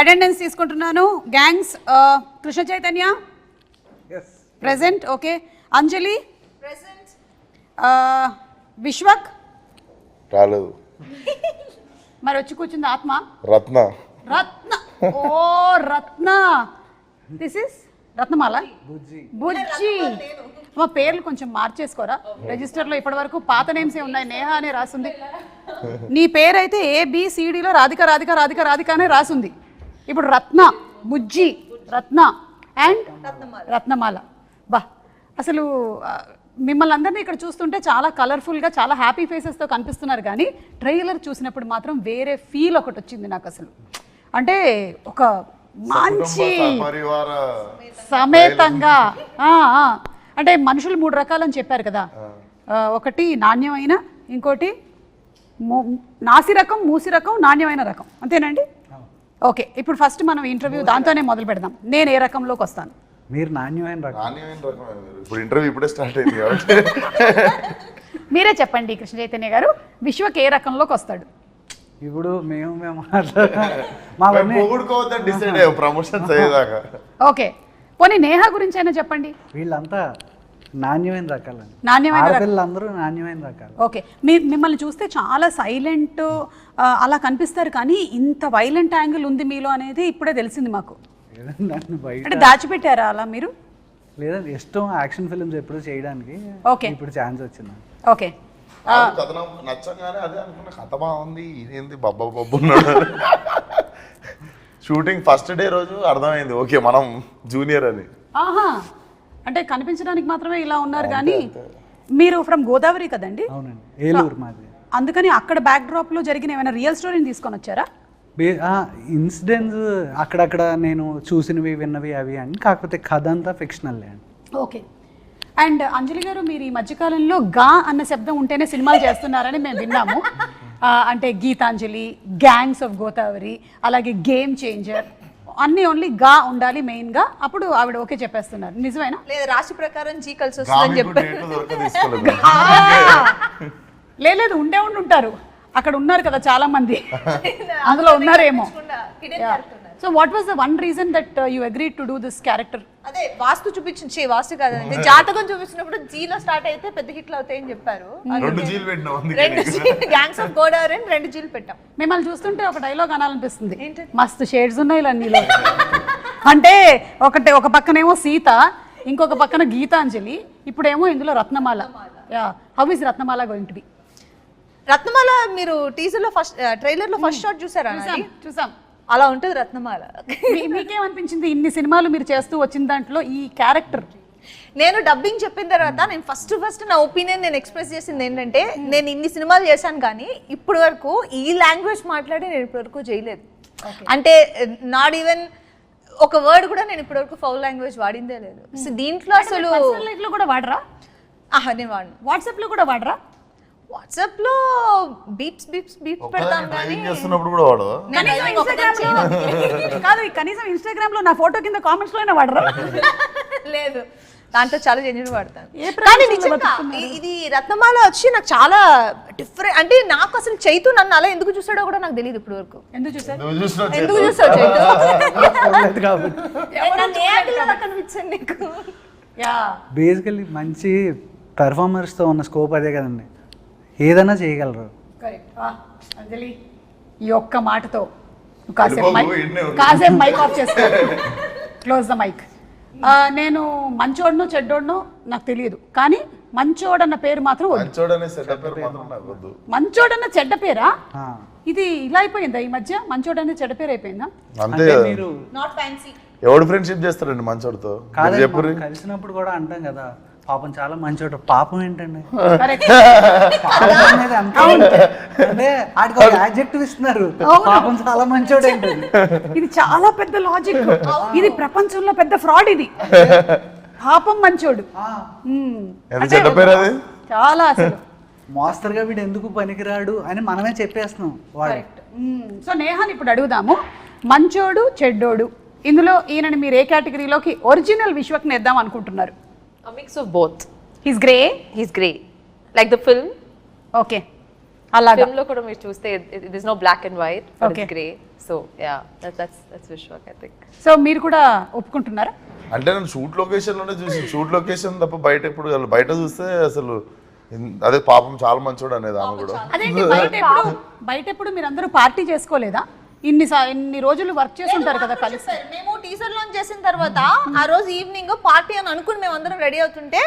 Attendance తీసుకుంటున్నాను. Gangs Krishna Chaitanya present. Okay. Anjali present. Vishwak రాలేదు. మరి వచ్చి కూర్చుంది ఆత్మ. రత్న. రత్న. ఓ రత్న. This is Ratnamala. బుజ్జి. మా పేర్లు కొంచెం మార్చేసుకోరా రిజిస్టర్లో. ఇప్పటి వరకు పాత నేమ్స్ ఏ ఉన్నాయి. నేహ అనే రాసింది. నీ పేరు అయితే ABCDలో రాధిక రాధిక రాధిక రాధిక అనే రాసింది. ఇప్పుడు రత్న, బుజ్జి, రత్న అండ్ రత్నమాల. బా అసలు మిమ్మల్ని అందరినీ ఇక్కడ చూస్తుంటే చాలా కలర్ఫుల్గా చాలా హ్యాపీ ఫేసెస్తో కనిపిస్తున్నారు, కానీ ట్రైలర్ చూసినప్పుడు మాత్రం వేరే ఫీల్ ఒకటి వచ్చింది నాకు. అసలు అంటే ఒక మంచి సమేతంగా అంటే మనుషులు 3 రకాలని చెప్పారు కదా. ఒకటి నాణ్యమైన, ఇంకోటి నాసి రకం, మూసి రకం, నాణ్యమైన రకం. అంతేనండి? ఓకే. ఇప్పుడు ఫస్ట్ మనం ఇంటర్వ్యూ దాంతోనే మొదలు పెడదాం. నేను ఏ రకంలోకి వస్తాను? మీరు నాణ్యమైన రకం. ఇప్పుడు ఇంటర్వ్యూ ఇప్పుడే స్టార్ట్ అయింది కాబట్టి మీరే చెప్పండి కృష్ణ చైతన్య గారు, విశ్వక్ ఏ రకంలోకి వస్తాడు? ఇప్పుడు మేము డిసైడ్ అయ్యాం ప్రమోషన్స్ అయ్యేదాకా. ఓకే. పోనీ నేహ గురించి అయినా చెప్పండి. వీళ్ళంతా నాణ్యమైన రకాలండి. నాణ్యమైన పిల్లలందరూ నాణ్యమైన రకాలు. ఓకే. మిమ్మల్ని చూస్తే చాలా సైలెంట్ అలా కనిపిస్తారు, కానీ ఇంత వైలెంట్ యాంగిల్ ఉంది మీలో అనేది ఇప్పుడే తెలిసింది మాకు. అంటే దాచిపెట్టారా అలా మీరు? లేదండి, ఇష్టం యాక్షన్ ఫిల్మ్స్ ఎప్పుడు చేయడానికి. ఓకే. ఇప్పుడు ఛాన్స్ వచ్చింది. ఓకే. కథ నచ్చంగానే అదే అనుకున్న, కథ బాగుంది, ఇదేంది బబ్బా బబ్బు ఉన్నాడు. షూటింగ్ ఫస్ట్ డే రోజు అర్థమైంది ఓకే మనం జూనియర్ అని. ఆహా, అంటే కనిపించడానికి మాత్రమే ఇలా ఉన్నారు, కానీ మీరు ఫ్రమ్ గోదావరి కదండి? అవునండి, ఏలూరు మాది. అందుకని అక్కడ బ్యాక్ డ్రాప్ లో జరిగిన ఏమైనా రియల్ స్టోరీని తీసుకొని వచ్చారా? ఇన్సిడెంట్స్ అక్కడక్కడ నేను చూసినవి విన్నవి అవి అని, కాకపోతే కథ అంతా ఫిక్షనల్ అండి. ఓకే. అండ్ అంజలి గారు, మీరు ఈ మధ్యకాలంలో గా అన్న శబ్దం ఉంటేనే సినిమాలు చేస్తున్నారని మేము విన్నాము. అంటే గీతాంజలి, గ్యాంగ్స్ ఆఫ్ గోదావరి, అలాగే గేమ్ చేంజర్, అన్ని ఓన్లీ గా ఉండాలి మెయిన్ గా. అప్పుడు ఆవిడ ఓకే చెప్పేస్తున్నారు. నిజమేనా? లేదు, రాశి ప్రకారం జీ కలిసి వస్తుందని చెప్పారు. లేదు, ఉండే ఉంటారు అక్కడ, ఉన్నారు కదా చాలా మంది, అందులో ఉన్నారేమో. So what was the one reason that you agreed to do this character? అదే వాస్తు చూపించి, వాస్తు కాదండి, జాతకం చూపించినప్పుడు జీలో స్టార్ట్ అయితే పెద్ద హిట్లు అవుతాయని చెప్పారు. 2 జీలు పెట్టినాం, 2 గ్యాంగ్స్ ఆఫ్ గోదావరి 2 జీలు పెట్టాం. మిమ్మల్ని చూస్తుంటే ఒక డైలాగ్ అనాలనిపిస్తుంది, మస్తు షేడ్స్ ఉన్నాయి అన్నిలో. అంటే ఒక పక్కనేమో సీత, ఇంకొక పక్కన గీతాంజలి, ఇప్పుడేమో ఇందులో Ratnamala. How is Ratnamala going to be? Ratnamala మీరు టీజర్ లో ఫస్ట్ ట్రైలర్ లో ఫస్ట్ షాట్ చూసారా? చూసాం. అలా ఉంటుంది రత్నమాల. మీకేమనిపించింది ఇన్ని సినిమాలు మీరు చేస్తూ వచ్చిన దాంట్లో ఈ క్యారెక్టర్? నేను డబ్బింగ్ చెప్పిన తర్వాత నేను ఫస్ట్ నా ఒపీనియన్ నేను ఎక్స్ప్రెస్ చేసింది ఏంటంటే, నేను ఇన్ని సినిమాలు చేశాను కానీ ఇప్పటి వరకు ఈ లాంగ్వేజ్ మాట్లాడి నేను ఇప్పటి వరకు చేయలేదు. అంటే నాట్ ఈవెన్ ఒక వర్డ్ కూడా నేను ఇప్పటి వరకు ఫౌల్ లాంగ్వేజ్ వాడిందే లేదు. సో దీంట్లో అసలు లైఫ్ లో కూడా వాడరా? నేను వాడిను. వాట్సాప్ లో కూడా వాడరా? వాట్సాప్ లో బీప్స్ పెడతాం కానీ చేస్తున్నప్పుడు కూడా వాడదా? కాదు, కనీసం ఇన్స్టాగ్రామ్ లో నా ఫోటో కింద కామెంట్స్ లోనే వాడరా? లేదు, దాంట్లో చాలా జెన్యూన్ వాడతాను. కానీ నిజంగా ఇది రత్నమాల వచ్చి నాకు చాలా డిఫరెంట్. అంటే నాకు అసలు చైతు నన్ను అలా ఎందుకు చూసాడో కూడా నాకు తెలియదు ఇప్పటి వరకు. ఎందుకు చూసాడు చైతు? కనిపించండి నీకు. బేసికల్లీ మంచి పెర్ఫార్మర్స్తో ఉన్న స్కోప్ అదే కదండి, ఏదైనా చేయగలరు. అంజలి, ఈ ఒక్క మాటతో కాసేపు మైక్ ఆఫ్ చేసుకో, క్లోజ్ ద మైక్. నేను మంచోడనో చెడ్డోడనో నాకు తెలియదు, కానీ మంచోడన్న పేరు మాత్రం మంచోడన్న చెడ్డ పేరా? ఇది ఇలా అయిపోయిందా ఈ మధ్య? మంచోడన్న చెడ్డ పేరు అయిపోయిందా? మీరు ఎవడు ఫ్రెండ్షిప్ చేస్తారండి మంచోడితో? కలిసినప్పుడు కూడా అంటాం కదా, పాపం చాలా మంచోడు. పాపం ఏంటండి? అంటే ఆడికి ఒక యాడ్జెక్టివ్ ఇస్తున్నారు, పాపం చాలా మంచోడు ఏంటండి. ఇది చాలా పెద్ద లాజిక్. ఇది ప్రపంచంలో పెద్ద ఫ్రాడ్. ఇది పాపం మంచోడు చాలా అసలు. మోస్తరుగా వీడు ఎందుకు పనికిరాడు అని మనమే చెప్పేస్తున్నాం వాడు. సో నేహాని ఇప్పుడు అడుగుదాము, మంచోడు చెడ్డోడు ఇందులో ఈయనని మీరు ఏ కేటగిరీలోకి ఒరిజినల్ విశ్వక్ నేద్దాం అనుకుంటున్నారు? A mix of both. He's grey. He's grey, like the film. Okay. అలాగా ఫిల్మ్ లో కూడా మీరు చూస్తే this no black and white Okay. Grey so yeah that's Vishwak I think so మీరు కూడా ఒప్పుకుంటున్నారా? అంటే నేను షూట్ లొకేషన్లోనే చూసి షూట్ లొకేషన్ తప్ప బయట ఎప్పుడు బయట చూస్తే అసలు అదే పాపం చాలా మంచోడు అనేది ఆమె కూడా. అదేంటి బయట ఎప్పుడు మీరు అందరూ పార్టీ చేసుకోలేదా? ఇన్ని రోజులు వర్క్ చేసి ఉంటారు కదా కలిసి. మేము టీజర్ లాంచ్ చేసిన తర్వాత ఆ రోజు ఈవినింగ్ పార్టీ అని అనుకుని మేము అందరం రెడీ అవుతుంటే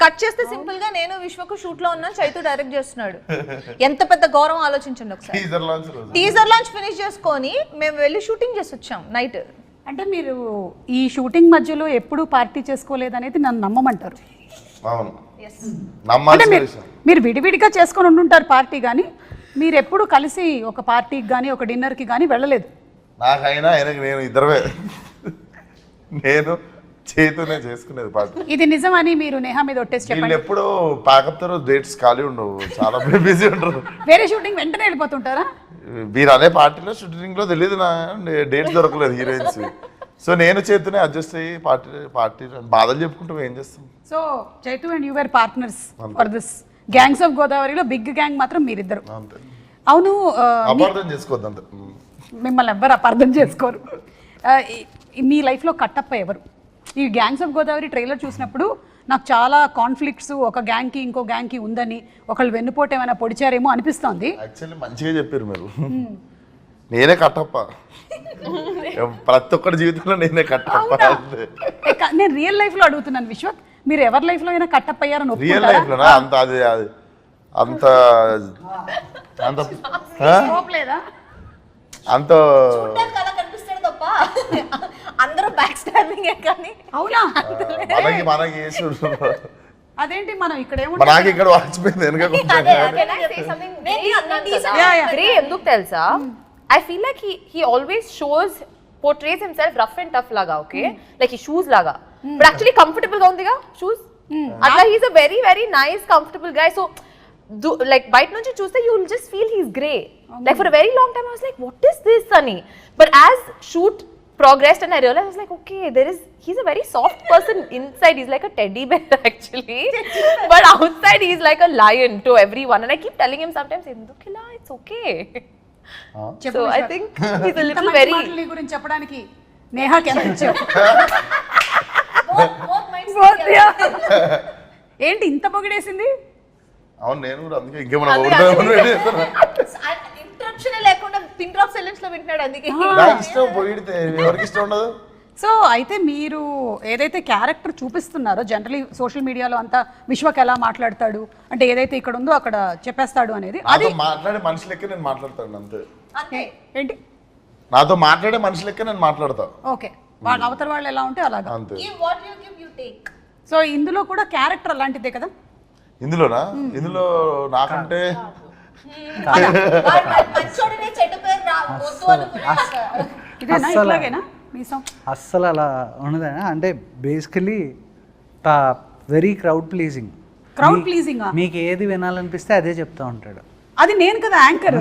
కట్ చేస్తే సింపుల్ గా నేను విశ్వకు షూట్ లో ఉన్నాను, చైతు డైరెక్ట్ చేస్తున్నాడు. ఎంత పెద్ద గౌరవం ఆలోచించండి ఒకసారి. టీజర్ లాంచ్ రోజు టీజర్ లాంచ్ ఫినిష్ చేసుకొని మేము వెళ్ళి షూటింగ్ చేసి వచ్చాం నైట్. అంటే మీరు ఈ షూటింగ్ మధ్యలో ఎప్పుడు పార్టీ చేసుకోలేదనేది నన్ను నమ్మమంటారు. అవును అంటే నమ్మాల్సిన విషయం. మీరు విడివిడిగా చేసుకొని ఉండుంటారు పార్టీ, కానీ మీరు ఎప్పుడు కలిసి ఒక పార్టీకి కానీ ఒక డిన్నర్కి కానీ వెళ్ళలేదు. నాకైనా ఆయనకి నేను ఇద్దరమే నేను చేతునే చేసుకునేది పార్టీ. ఇది నిజమని మీరు నేహా మీద ఒట్టేసి వీళ్ళు చెప్పండి. ఎప్పుడూ ప్యాకప్ తో డేట్స్ ఖాళీ ఉండవు, చాలా బిజీ ఉంటారు. వేరే షూటింగ్ వెంటనే వెళ్ళిపోతుంటారా? మీరు అనే పార్టీలో షూటింగ్ లో తెలియదు నా డేట్స్ దొరకలేదు హీరోయిన్స్. సో నేను చేతునే అడ్జస్ట్ అయ్యి పార్టీ బాధలు చెప్పుకుంటూ ఏం చేస్తాం. So Chaitu and you were partners for this gangs of గోదావరిలో బిగ్ గ్యాంగ్ మాత్రం మీరిద్దరు. అంతే, అవును, అపార్థం చేసుకోవద్దు అంతే. మిమ్మల్ని ఎవ్వరు అపార్థం చేసుకోరు. మీ లైఫ్లో కట్టప్ప ఎవరు? ఈ గ్యాంగ్స్ ఆఫ్ గోదావరి ట్రైలర్ చూసినప్పుడు నాకు చాలా కాన్ఫ్లిక్ట్స్ ఒక గ్యాంగ్కి ఇంకో గ్యాంగ్కి ఉందని, ఒకళ్ళు వెన్నుపోటు ఏమైనా పొడిచారేమో అనిపిస్తోంది. యాక్చువల్లీ మంచిగా చెప్పారు మీరు. నేనే కట్టప్ప, ప్రతి ఒక్కరి జీవితంలో నేనే కట్టప్ప. నేను రియల్ లైఫ్లో అడుగుతున్నాను విశ్వక్, మీరు ఎవరి లైఫ్లో అయినా కట్టప్ప అయ్యారని రియల్ లైఫ్ లోనా? అంత అది అంత అంత లేదా? అంత అలా కనిపిస్తాడు తప్ప అందరూ బ్యాక్ స్టాబింగ్ కానీ. అవునా? మనకి వేసుడు. అదేంటి మనం ఇక్కడ నాకు ఇక్కడ వాచిపోయింది వెనక కొంచెం. గ్రే ఎందుకు తెలుసా? I feel like he always portrays himself rough and tough లాగా, ఓకే, లైక్ ఈ షూస్ లాగా, బట్ యాక్చువల్లీ కంఫర్టబుల్ గా ఉందిగా షూస్. అట్లా he's a very very nice comfortable guy. So like బయట నుంచి చూస్తే you will just feel he's grey. Like for a very long time I was like what is this Sunny, but as shoot progressed and I realized I was like okay, he's a very soft person inside. He's like a teddy bear actually but outside he's like a lion to everyone and I keep telling him sometimes endukila it's okay. So I think he's a little very గురించి చెప్పడానికి నేహాకి ఎంత ఇచ్చావు? ఏంటి ఇంత పొగిడేసింది? అవును నేను కూడా అందుకే ఇంకేమన్నా ఇంటరప్షన్ లేకుండా పిన్ డ్రాప్ సైలెన్స్ లో వింటున్నాడు అందుకే. నాకు ఇష్టం పొగిడితే ఎవరికి ఇష్టం ఉండదు. సో అయితే మీరు ఏదైతే క్యారెక్టర్ చూపిస్తున్నారో జనరలీ సోషల్ మీడియాలో అంతా విశ్వక్ ఎలా మాట్లాడతాడు అంటే ఏదైతే ఇక్కడ ఉందో అక్కడ చెప్పేస్తాడు అనేది, అది నాతో మాట్లాడే మనిషి లెక్క నేను మాట్లాడతాను అంతే. ఏంటి నాతో మాట్లాడే మనిషి లెక్క నేను మాట్లాడతా. ఓకే, వాళ్ళ అవతల వాళ్ళు ఎలా ఉంటే అలాగా. అంతే. What you give you take. So ఇందులో కూడా క్యారెక్టర్ అలాంటిదే కదా? ఇందులోనా? ఇందులో నాకంటే మంచోడినే చెడ్డ పేరు రావద్దు అనుకున్నాక ఇదేనా ఇట్లాగేనా మీసం? అస్సలు అలా ఉండదు. అంటే basically very crowd pleasing. Crowd pleasing మీకు ఏది వినాలనిపిస్తే అదే చెప్తా ఉంటాడు. అది నేను కదా anchor.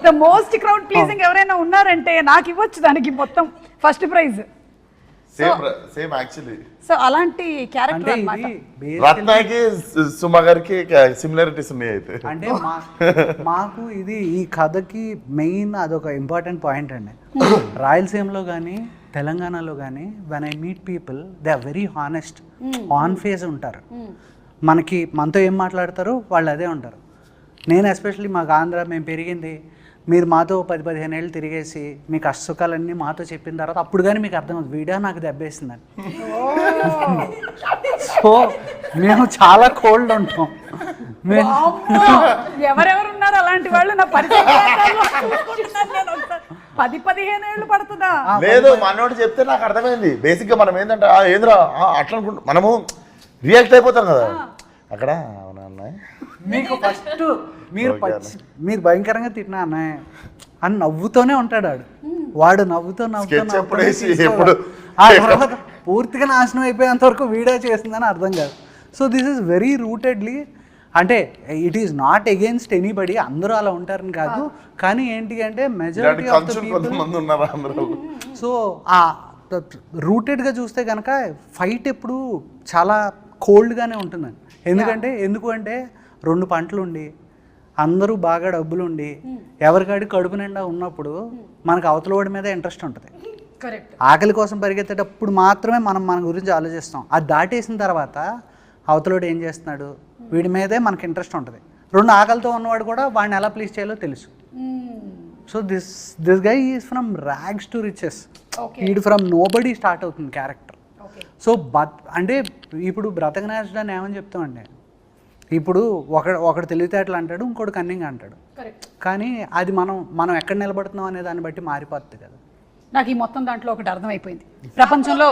The most crowd pleasing ఎవరైనా ఉన్నారంటే నాకు ఇవ్వచ్చు దానికి మొత్తం first prize. Same actually. So అలాంటి క్యారెక్టర్ అంటే అన్నమాట. ఇది రత్నాకి సుమ గారికి సిమిలారిటీస్ ఉన్నాయి అయితే. అంటే మాకు ఇది ఈ కథకి మెయిన్ అదొక ఇంపార్టెంట్ పాయింట్ అండి. రాయలసీమలో కానీ తెలంగాణలో కానీ when I meet people they are very honest, on face ఉంటారు. మనతో ఏం మాట్లాడతారో వాళ్ళు అదే ఉంటారు. నేను ఎస్పెషల్లీ మాకు ఆంధ్ర మేము పెరిగింది, మీరు మాతో 10-15 ఏళ్ళు తిరిగేసి మీ కష్టసుఖాలన్నీ మాతో చెప్పిన తర్వాత అప్పుడు కానీ మీకు అర్థమవుతుంది వీడియో నాకు దెబ్బేసిందని. సో మేము చాలా కోల్డ్ ఉంటాం. ఎవరెవరు ఉన్నారు అలాంటి వాళ్ళు నా పరిచయం 10-15 ఏళ్ళు పడుతుందా? లేదు మనోడు చెప్తే నాకు అర్థమైంది. బేసిక్ గా మనం ఏంటంటే ఏంద్రా అట్లా అనుకుంటాం, మనము రియాక్ట్ అయిపోతాం కదా అక్కడ. అవునా అన్నయ్య, మీకు ఫస్ట్ మీరు భయంకరంగా తిట్టినా అన్నయ్య అని నవ్వుతూనే ఉంటాడు వాడు నవ్వుతూ ఆ తర్వాత పూర్తిగా నాశనం అయిపోయేంత వరకు వీడియో చేసిందని అర్థం కాదు. సో దిస్ ఈస్ వెరీ రూటెడ్లీ, అంటే it is not against anybody, అందరూ అలా ఉంటారని కాదు, కానీ ఏంటి అంటే majority of the people. So ఆ రూటెడ్గా చూస్తే కనుక ఫైట్ ఎప్పుడు చాలా కోల్డ్గానే ఉంటుందండి. ఎందుకు అంటే 2 పంటలు ఉండి అందరూ బాగా డబ్బులు ఉండి ఎవరికాడి కడుపు నిండా ఉన్నప్పుడు మనకు అవతల వాడి మీద ఇంట్రెస్ట్ ఉంటుంది. కరెక్ట్. ఆకలి కోసం పరిగెత్తేటప్పుడు మాత్రమే మనం మన గురించి ఆలోచిస్తాం. అది దాటేసిన తర్వాత అవతలోడు ఏం చేస్తున్నాడు, వీడి మీదే మనకి ఇంట్రెస్ట్ ఉంటుంది. రెండు ఆకలితో ఉన్నవాడు కూడా వాడిని ఎలా ప్లీజ్ చేయాలో తెలుసు. So this guy is from rags to riches. వీడు ఫ్రమ్ నోబడీ స్టార్ట్ అవుతుంది క్యారెక్టర్. సో అంటే ఇప్పుడు బ్రతకనేసడాన్ని ఏమని చెప్తామండి, ఇప్పుడు ఒకడు తెలివితేటలు అంటాడు, ఇంకోటి కన్నింగ్ అంటాడు. కానీ అది మనం ఎక్కడ నిలబడుతున్నాం అనే దాన్ని బట్టి మారిపోతుంది కదా. నాకు ఈ మొత్తం దాంట్లో ఒకటి అర్థమైపోయింది. ప్రపంచంలో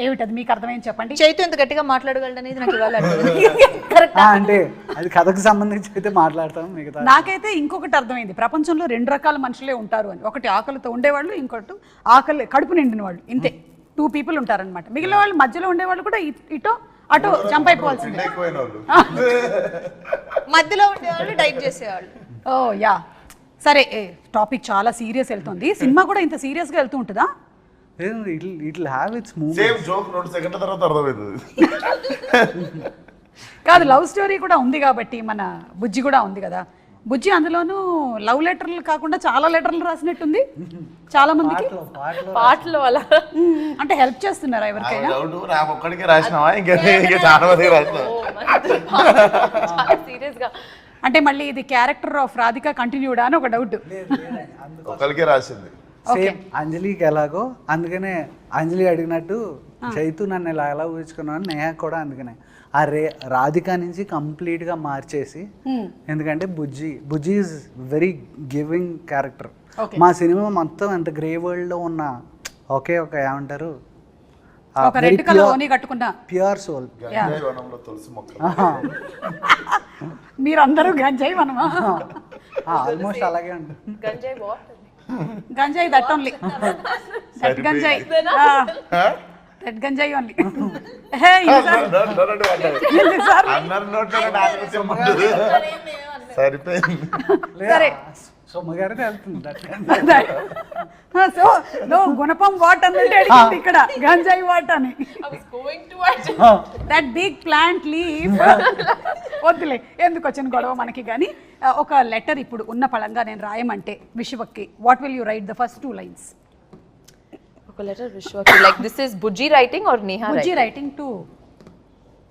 ఏమిటది మీకు అర్థమైంది చెప్పండి. చైతు ఎంత గట్టిగా మాట్లాడగలడు అనేది నాకు ఇవాళ అంటే అది కథకు సంబంధించి అయితే మాట్లాడతాం. మిగతా నాకైతే ఇంకొకటి అర్థమైంది. ప్రపంచంలో 2 రకాల మనుషులే ఉంటారు అని. ఒకటి ఆకలితో ఉండేవాళ్ళు, ఇంకోటి ఆకలి కడుపు నిండిన వాళ్ళు. ఇంతే 2 people ఉంటారనమాట. మిగిలిన వాళ్ళు మధ్యలో ఉండేవాళ్ళు కూడా ఇటో అటో జంప్ అయిపోవాల్సిందే. మధ్యలో ఉండేవాళ్ళు డైట్ చేసేవాళ్ళు. ఓ యా సరే, టాపిక్ చాలా సీరియస్ వెళ్తుంది. సినిమా కూడా ఇంత సీరియస్ గా వెళ్తూ ఉంటుందా? It have its moments. Same joke 2 సెకండ్ల తర్వాత అర్థమవుతుంది. కాదు, లవ్ స్టోరీ కూడా ఉంది కాబట్టి మన బుజ్జి కూడా ఉంది కదా. బుజ్జి అందులోనూ లవ్ లెటర్లు కాకుండా చాలా లెటర్లు రాసినట్టుంది చాలా మందికి. పాటలు అలా అంటే హెల్ప్ చేస్తున్నారా ఎవరికైనా? నాకు ఒక్కడికే రాసినావా, ఇంకా చాలా మందికి రాసినా? సీరియస్ గా అంటే మళ్ళీ ఇది క్యారెక్టర్ ఆఫ్ రాధిక కంటిన్యూడా అని ఒక డౌట్. ఒక్కడికే రాసింది. సేమ్ అంజలికి ఎలాగో, అందుకనే అంజలి అడిగినట్టు చైతు నన్ను ఎలా ఊహించుకున్నాను, నేహ కూడా అందుకనే ఆ రాధిక నుంచి కంప్లీట్గా మార్చేసి. ఎందుకంటే బుజ్జి ఈజ్ వెరీ గివింగ్ క్యారెక్టర్. మా సినిమా మొత్తం ఎంత గ్రే వరల్డ్లో ఉన్న ఒకే ఒక ఏమంటారు ఒక రెడ్ కలర్ ఓని కట్టుకున్న ప్యూర్ సోల్. తులసి మొక్క. మీరందరూ గంజాయి మనమా? ఆల్మోస్ట్ అలాగే ఉంటుంది. గంజాయి బాగుంటుంది. గంజాయి దట్ ఓన్లీ, దట్ గంజాయి, దట్ గంజాయి ఓన్లీ. సరిపోయింది. సరే సొమ్మగారిని వెళ్తుంది. సో నో గుణపం వాట్ అన్నట్టు అడిగింది ఇక్కడ, గంజాయి వాట్ అని. That big plant leaf. వద్దులే, ఎందుకు వచ్చిన గొడవ మనకి. కానీ ఒక లెటర్ ఇప్పుడు ఉన్న పళంగా నేను రాయమంటే విశ్వకి, what will you write the first 2 lines? ఒక లెటర్ విశ్వకి, like this is Bujji writing or Neha Bujji writing to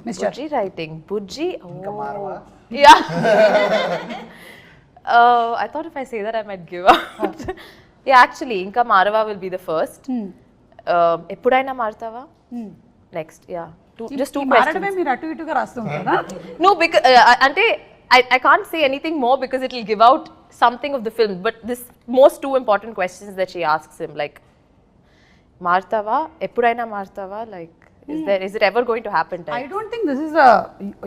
mister Bujji writing. Bujji. Oh. Yeah. I thought if I say that I might give up. Yeah, actually, Inka Marava will be the first. Eppudaina Martava? Next, yeah. Just 2 questions. మారడమే మీరు అటు ఇటుగా రాస్తుంటారా? No, because ante I can't say anything more because it will give out something of the film. But this most 2 important questions that she asks him, like Martava, Eppudaina Martava, like is it ever going to happen? I don't think this is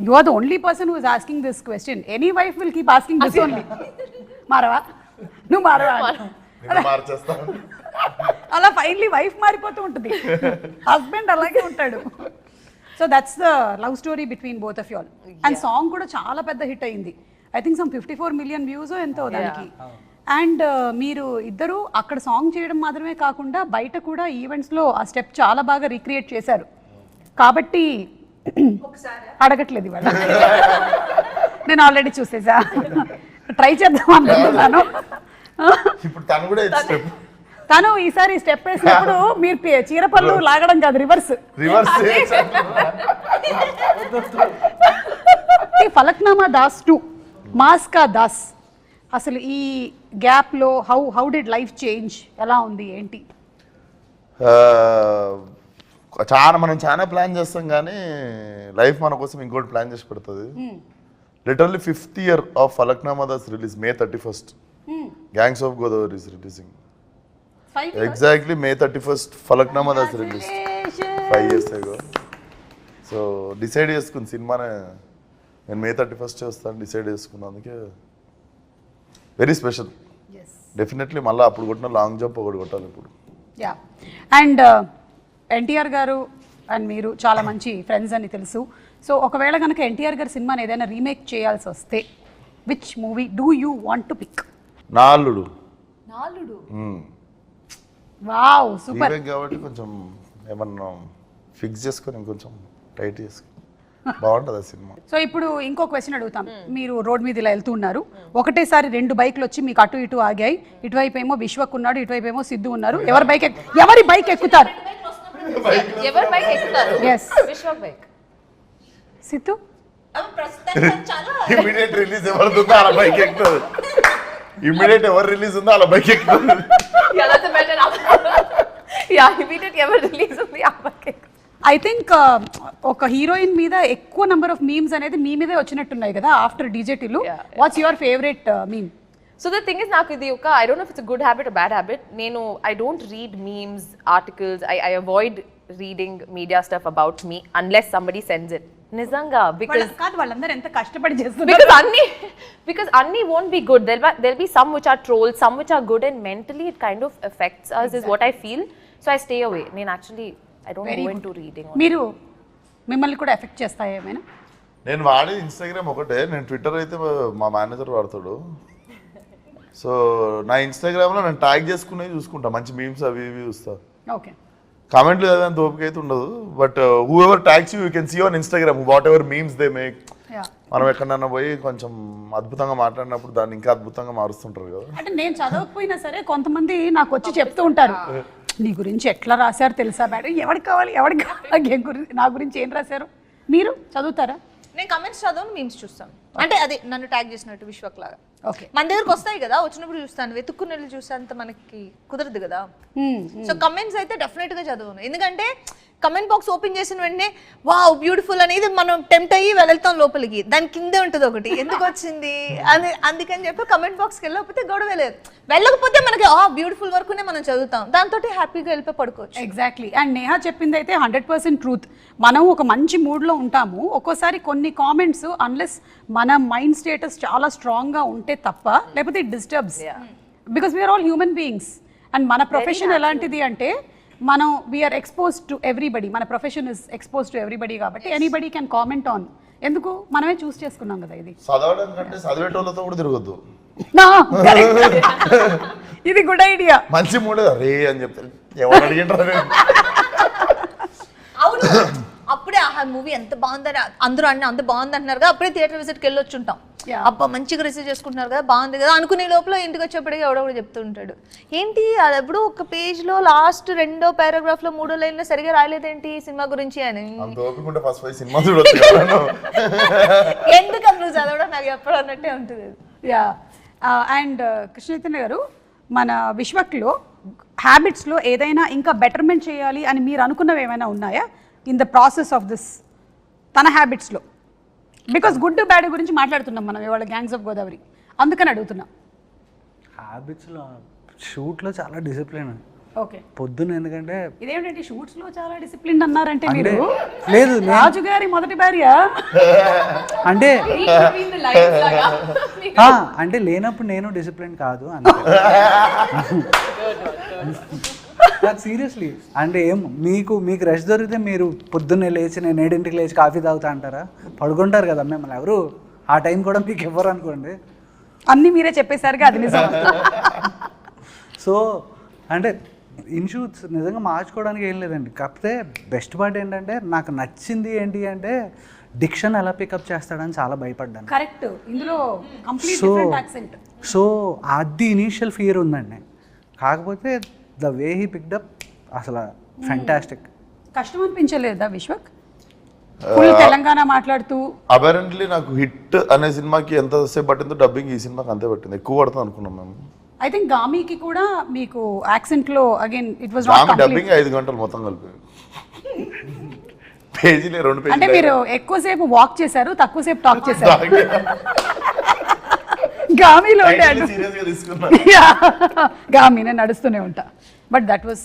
you are the only person who is asking this question. Any wife will keep asking this only. మారవా నువ్వు మారవా మార్చేస్తాను. అలా finally wife మారిపోతూ ఉంటుంది, husband అలాగే ఉంటాడు. So that's the love story between both of you all. And song కూడా చాలా పెద్ద hit అయింది. I think some 54 million views ఎంతో దానికి. అండ్ మీరు ఇద్దరు అక్కడ సాంగ్ చేయడం మాత్రమే కాకుండా బయట కూడా ఈవెంట్స్లో ఆ స్టెప్ చాలా బాగా రీక్రియేట్ చేశారు. కాబట్టి అడగట్లేదు ఇవాళ, నేను ఆల్రెడీ చూసేసా, ట్రై చేద్దాం అనుకుంటున్నాను. ఇప్పుడు తను కూడా తను ఈసారి స్టెప్ వేసినప్పుడు మీరు చీరపళ్ళు లాగడం కాదు, రివర్స్. ఫలక్నామా దాస్ 2 మాస్కా దాస్, అసలు ఈ గ్యాప్లో హౌ డిడ్ లైఫ్ చేంజ్, ఎలా ఉంది ఏంటి? మనం చాలా ప్లాన్ చేస్తాం కానీ లైఫ్ మన కోసం ఇంకోటి ప్లాన్ చేసి పెడుతుంది. Literally 5th year of Falaknuma Das release May 31st. Gangs of Godavari is releasing exactly May 31st. Falaknuma Das release 5 years ago. So decide చేసుకుంది సినిమానే నేను May 31st చేస్తాను డిసైడ్ చేసుకున్నందుకే వెరీ స్పెషల్. డెఫినెట్లీ మళ్ళీ అప్పుడు కొట్టిన లాంగ్ జంప్ ఒకటి కొట్టాలి ఇప్పుడు. యా, అండ్ ఎన్టీఆర్ గారు అండ్ మీరు చాలా మంచి ఫ్రెండ్స్ అని తెలుసు. సో ఒకవేళ కనుక ఎన్టీఆర్ గారి సినిమాని ఏదైనా రీమేక్ చేయాల్సి వస్తే which movie do you want to pick? నాలుడు. Wow super. కాబట్టి కొంచెం ఏమన్నా ఫిక్స్ చేసుకొని ఇంకొంచెం టైట్ చేసుకొని బాగుంటుంది ఆ సినిమా. సో ఇప్పుడు ఇంకో క్వశ్చన్ అడుగుతాం. మీరు రోడ్ మీద ఇలా వెళ్తూ ఉన్నారు, ఒకటేసారి 2 బైక్లు వచ్చి మీకు అటు ఇటు ఆగాయి. ఇటువైపు ఏమో విశ్వక్ ఉన్నాడు, ఇటువైపు ఏమో సిద్ధు ఉన్నారు. ఎవరి బైక్ ఎక్కుతారు? ఎవరు బైక్ ఎక్కుతారు? Yes. Vishwak bike. Siddhu immediate release ఎవరిదో అలా బైక్ ఎక్కుతుంది. ఇమీడియట్ ఎవరు రిలీజ్ ఉందో అలా బైక్ ఎక్కుతుంది. Yeah, that's a better answer. Yeah, immediate ఎవరు రిలీజ్ ఉంది ఆ బైక్ ఎక్కుతారు. ఐ థింక్ ఒక హీరోయిన్ మీద ఎక్కువ నెంబర్ ఆఫ్ మీమ్స్ అనేది మీ మీదే వచ్చినట్టున్నాయి కదా ఆఫ్టర్ డీజేటీలు. What's your favourite meme? So the thing is, నాకు ఇది ఒక I don't know if it's a good habit or bad habit. నేను I don't read memes, articles. I avoid reading media stuff about me unless somebody sends it. నిజంగా because కాదు, వాళ్ళందరూ ఎంత కష్టపడి చేస్తున్నారు. because అన్ని won't be good. There'll be some which are trolls, some which are good, and mentally it kind of affects us is what I feel. So I stay away. నేను actually I don't go into reading. మీరు మిమ్మల్ని కూడా effect చేస్తాయి ఏమైనా? నేను వాడే Instagram ఒకటే, నేను ట్విట్టర్ అయితే మా మేనేజర్ వాడతాడు. సో నా ఇన్స్టాగ్రామ్లో నేను ట్యాగ్ చేసుకునేవి చూసుకుంటా, మంచి మీమ్స్ అవి ఇవి చూస్తా. ఓకే, కామెంట్లు చదివేంత ఓపిక అయితే ఉండదు, but whoever tags you can see on Instagram whatever memes they make. మనం ఎక్కడన్నా పోయి కొంచెం అద్భుతంగా మాట్లాడినప్పుడు దాన్ని ఇంకా అద్భుతంగా మారుస్తుంటారు కదా. అంటే నేను చదవకపోయినా సరే కొంతమంది నాకు వచ్చి చెప్తూ ఉంటారు, నీ గురించి ఎట్లా రాశారు తెలుసా మేడం, ఎవరికి కావాలి నా గురించి ఏం రాశారు. మీరు చదువుతారా? నేను కమెంట్స్ చదవను, మీమ్స్ చూస్తాను. అంటే అదే నన్ను ట్యాగ్ చేసినట్టు విశ్వక్ లాగా. ఓకే, మన దగ్గరకు వస్తాయి కదా, వచ్చినప్పుడు చూస్తాను. వెతుక్కుని వెళ్ళి చూసేంత మనకి కుదరదు కదా. సో కమెంట్స్ అయితే డెఫినెట్ గా చదవను, ఎందుకంటే కమెంట్ బాక్స్ ఓపెన్ చేసిన వెంటనే వావ్ బ్యూటిఫుల్ అనేది మనం టెంప్ట్ అయ్యి వెళ్తాం లోపలికి, దాని కిందే ఉంటుంది ఒకటి ఎందుకు వచ్చింది అని. అందుకని చెప్పి కమెంట్ బాక్స్కి వెళ్ళకపోతే గొడవ లేదు, వెళ్ళకపోతే మనకి బ్యూటిఫుల్ వరకునే మనం చదువుతాం, దాంతో హ్యాపీగా వెళ్ళిపోయి పడుకోవచ్చు. ఎగ్జాక్ట్లీ. అండ్ నేహా చెప్పింది అయితే 100% ట్రూత్. మనం ఒక మంచి మూడ్లో ఉంటాము, ఒక్కోసారి కొన్ని కామెంట్స్ అన్లెస్ మన మైండ్ స్టేటస్ చాలా స్ట్రాంగ్గా ఉంటే తప్ప, లేకపోతే it disturbs. Because we are all human beings. And మన ప్రొఫెషన్ ఎలాంటిది అంటే మనం వీఆర్ ఎక్స్పోజ్ టు ఎవ్రీబడి, మన profession is expose to everybody కాబట్టి ఎనీబడి కెన్ కామెంట్ ఆన్. ఎందుకు మనమే చూస్ చేసుకున్నాం కదా ఇది. చదవడం కంటే చదివేటోళ్ళతో కూడా తిరగద్దు. ఇది గుడ్ ఐడియా. మంచి మూడే రే అని చెప్తారు, ఎవరు అడిగింటారు. అవును, అప్పుడే ఆహా మూవీ ఎంత బాగుందని అందరూ అంత బాగుంది అంటున్నారు కదా, అప్పుడే థియేటర్ విజిట్కి వెళ్ళి వచ్చి ఉంటాం. అబ్బా మంచిగా రిసీవ్ చేసుకుంటున్నారు కదా, బాగుంది కదా అనుకునే లోపల ఇంటికి వచ్చేప్పటికి ఎవడో కూడా చెప్తుంటాడు, ఏంటి అది ఎప్పుడు ఒక పేజ్లో లాస్ట్ 2వ పారాగ్రాఫ్లో 3వ లైన్లో సరిగా రాలేదేంటి సినిమా గురించి అని. ఎందుకు నువ్వు చదవడం నాకు ఎప్పుడు అన్నట్టే ఉంటుంది. యా. అండ్ కృష్ణ చైతన్య గారు, మన విశ్వక్లో హ్యాబిట్స్లో ఏదైనా ఇంకా బెటర్మెంట్ చేయాలి అని మీరు అనుకున్నవి ఏమైనా ఉన్నాయా in the process of this తన హ్యాబిట్స్లో? బికాస్ గుడ్ బ్యాడ్ గురించి మాట్లాడుతున్నాం మనం ఇవాళ గ్యాంగ్స్ ఆఫ్ గోదావరి, అందుకని అడుగుతున్నాం. హ్యాబిట్స్లో షూట్లో చాలా డిసిప్లిన్. ఓకే, పొద్దున్న ఎందుకంటే ఇదేమిటంటే షూట్స్లో చాలా డిసిప్లిన్ అన్నారంటే మీరు లేదు రాజు గారి మొదటి భార్య అంటే అంటే లేనప్పుడు నేను డిసిప్లిన్ కాదు సీరియస్లీ. అంటే ఏం మీకు రెస్ట్ దొరికితే మీరు పొద్దున్నే లేచి నేను 7ంటికి లేచి కాఫీ తాగుతా అంటారా? పడుకుంటారు కదా మిమ్మల్ని ఎవరు ఆ టైం కూడా మీకు ఇవ్వరు అనుకోండి. అన్నీ మీరే చెప్పేసరిగా అది నిజం. సో అంటే ఇన్షూట్స్ నిజంగా మార్చుకోవడానికి ఏం లేదండి. కాకపోతే బెస్ట్ పార్ట్ ఏంటంటే నాకు నచ్చింది ఏంటి అంటే డిక్షన్ ఎలా పికప్ చేస్తాడని చాలా భయపడ్డాను. కరెక్ట్, ఇందులో కంప్లీట్ డిఫరెంట్ యాక్సెంట్. సో అది ఇనీషియల్ ఫియర్ ఉందండి. కాకపోతే the way he picked up అసలు ఫ్యాంటాస్టిక్. కష్టం అనిపించలేదా విశ్వక్ ఫుల్ తెలంగాణ మాట్లాడుతూ? అపరెంట్లీ నాకు హిట్ అనే సినిమాకి ఎంతసేపు పట్టిందో డబ్బింగ్ ఈ సినిమాకి అంతే పట్టింది, ఎక్కువ పడుతుంది అనుకున్నాం మేము. ఐ థింక్ గామికి కూడా మీకు యాక్సెంట్ లో again it was not complete. Dubbing 5 గంటలు మొత్తం కలిపి పేజీలే 2 పేజీలు. అంటే మీరు ఎక్కువసేపు వాక్ చేశారు, తక్కువసేపు టాక్ చేశారు. గామిలో గామి నేను నడుస్తూనే ఉంటా. But that was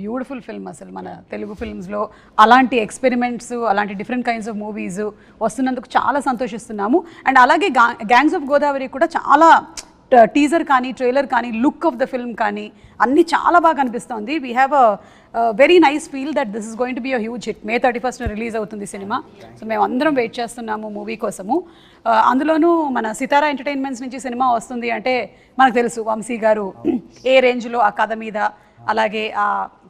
beautiful film. అసలు మన తెలుగు ఫిల్మ్స్లో అలాంటి ఎక్స్పెరిమెంట్స్, అలాంటి డిఫరెంట్ కైండ్స్ ఆఫ్ మూవీస్ వస్తున్నందుకు చాలా సంతోషిస్తున్నాము. అండ్ అలాగే గ్యాంగ్స్ ఆఫ్ గోదావరి కూడా చాలా టీజర్ కానీ ట్రైలర్ కానీ లుక్ ఆఫ్ ద ఫిల్మ్ కానీ అన్నీ చాలా బాగా అనిపిస్తుంది. We have a very nice feel that this is going to be a huge hit. May 31st release అవుతుంది సినిమా. సో మేము అందరం వెయిట్ చేస్తున్నాము మూవీ కోసము. అందులోనూ మన సితారా ఎంటర్టైన్మెంట్స్ నుంచి సినిమా వస్తుంది అంటే మనకు తెలుసు వంశీ గారు ఏ రేంజ్లో ఆ కథ మీద అలాగే ఆ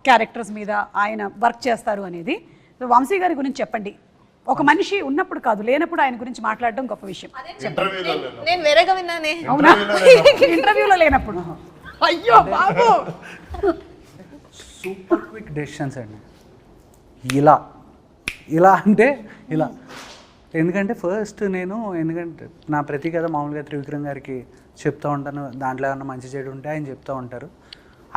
క్యారెక్టర్స్ మీద ఆయన వర్క్ చేస్తారు అనేది. సో వంశీ గారి గురించి చెప్పండి, ఒక మనిషి ఉన్నప్పుడు కాదు, లేనప్పుడు ఆయన గురించి మాట్లాడడం గొప్ప విషయం. నేను వేరేగా విన్నానే. అవునా? ఇంటర్వ్యూలో లేనప్పుడు. అయ్యో బాబు. సూపర్ క్విక్ డెసిషన్స్ అండి. ఇలా అంటే ఇలా. ఎందుకంటే ఫస్ట్ ఎందుకంటే నా ప్రతి కథ మామూలుగా త్రివిక్రమ్ గారికి చెప్తూ ఉంటాను, దాంట్లో ఏమన్నా మంచి చెడు ఉంటే ఆయన చెప్తూ ఉంటారు.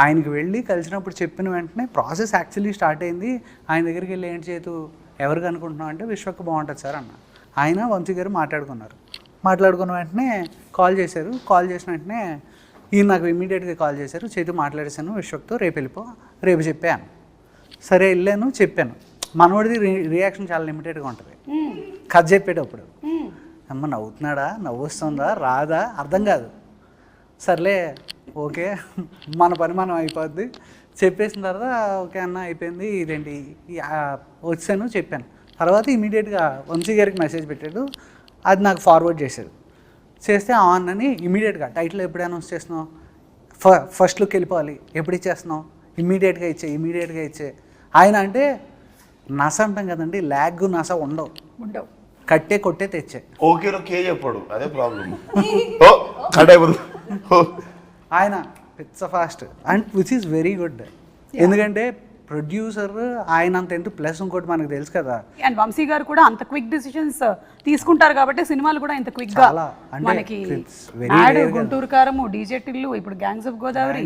ఆయనకి వెళ్ళి కలిసినప్పుడు చెప్పిన వెంటనే ప్రాసెస్ యాక్చువల్లీ స్టార్ట్ అయింది. ఆయన దగ్గరికి వెళ్ళి ఏంటి చేతు ఎవరికి అనుకుంటున్నాం అంటే విశ్వక్ బాగుంటుంది సార్ అన్న. ఆయన వంశీ గారు మాట్లాడుకున్న వెంటనే కాల్ చేశారు. కాల్ చేసిన వెంటనే ఈయన నాకు ఇమీడియట్గా కాల్ చేశారు, చేతు మాట్లాడేశాను విశ్వక్తో, రేపు చెప్పాను. సరే వెళ్ళాను, చెప్పాను. మనోడిది రియాక్షన్ చాలా లిమిటెడ్గా ఉంటుంది. కథ చెప్పేటప్పుడు అమ్మ నవ్వుతున్నాడా, నవ్వు వస్తుందా, రాదా అర్థం కాదు. సర్లే ఓకే మన పని మనం అయిపోద్ది. చెప్పేసిన తర్వాత ఓకే అన్న అయిపోయింది, ఇదేంటి వచ్చాను చెప్పాను. తర్వాత ఇమీడియట్గా వంశీ గారికి మెసేజ్ పెట్టాడు, అది నాకు ఫార్వర్డ్ చేశాడు. చేస్తే ఆన్ అని ఇమీడియట్గా టైటిల్ ఎప్పుడు అనౌన్స్ చేస్తున్నావు, ఫస్ట్ లుక్ వెళ్ళిపోవాలి, ఎప్పుడు ఇచ్చేస్తున్నావు, ఇమీడియట్గా ఇచ్చే. ఆయన అంటే నస అంటాం కదండి, ల్యాగ్ నస ఉండవు, కట్టే కొట్టే తెచ్చే. ఓకే చెప్పాడు, అదే ప్రాబ్లం. కట్ అయిపోతుంది. ఆయన పిచ్చ fast and which is very good. ఎందుకంటే ప్రొడ్యూసర్ ఆయన అంత ఎంత ప్లస్ ఇంకోటి మనకు తెలుసు కదా. అండ్ వంశీ గారు కూడా అంత క్విక్ డిసిషన్స్ తీసుకుంటారు కాబట్టి సినిమాలు కూడా ఇంత క్విక్ గా మనకి గుంటూరు కారము, డీజే టిల్లు, ఇప్పుడు గ్యాంగ్స్ ఆఫ్ గోదావరి